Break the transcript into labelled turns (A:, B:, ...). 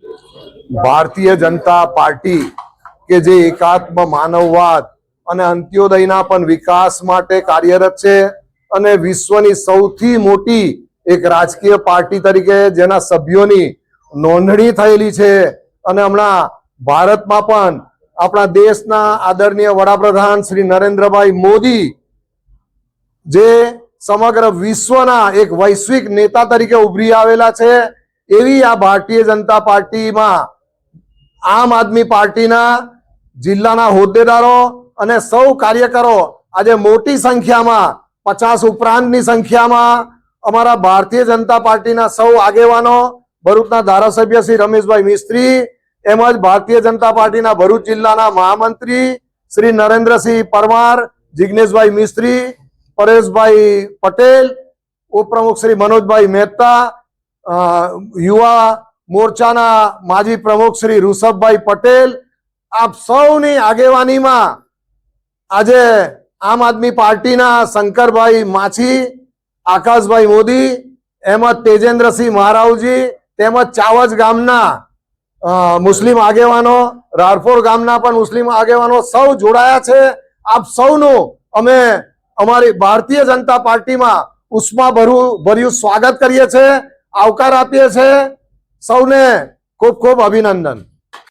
A: Bharatiya Janata party કે જે એકાત્મ માનવવાદ અને અંત્યોદયના પણ વિકાસ માટે કાર્યરત છે અને વિશ્વની સૌથી મોટી એક રાજકીય પાર્ટી તરીકે જેના સભ્યોની નોંધણી થયેલી છે અને હમણાં ભારતમાં પણ આપણા દેશના આદરણીય વડાપ્રધાન શ્રી નરેન્દ્રભાઈ મોદી જે સમગ્ર વિશ્વના એક વૈશ્વિક નેતા તરીકે ઉભરી આવેલા છે, એવી આ ભારતીય જનતા પાર્ટીમાં આમ આદમી પાર્ટીના જિલ્લાના હોદ્દેદારો અને સૌ કાર્યકરો આજે મોટી સંખ્યામાં 50 ઉપરાંતની સંખ્યામાં અમારા ભારતીય જનતા પાર્ટીના સૌ આગેવાનો, ભરૂચના ધારાસભ્ય શ્રી રમેશભાઈ મિસ્ત્રી એમજ ભારતીય જનતા પાર્ટીના ભરૂચ જિલ્લાના મહામંત્રી શ્રી નરેન્દ્રસિંહ પરમાર, જિગ્નેશભાઈ મિસ્ત્રી, પરેશભાઈ પટેલ, ઉપપ્રમુખ શ્રી મનોજભાઈ મહેતા, યુવા મોરચાના માજી પ્રમુખ શ્રી ઋષભભાઈ પટેલ, આપ સૌની આગેવાનીમાં આજે આમ આદમી પાર્ટીના શંકરભાઈ માછી, આકાશભાઈ મોદી એમજ તેજેન્દ્રસિંહ મહારાવજી તેમજ ચાવજ ગામના મુસ્લિમ આગેવાનો, રારપોર ગામના પણ મુસ્લિમ આગેવાનો સૌ જોડાયા છે। આપ સૌનું અમે અમારી ભારતીય જનતા પાર્ટીમાં ઉષ્માભર્યું સ્વાગત કરીએ છીએ, આવકાર આપીએ છીએ। સૌને ખૂબ ખૂબ અભિનંદન।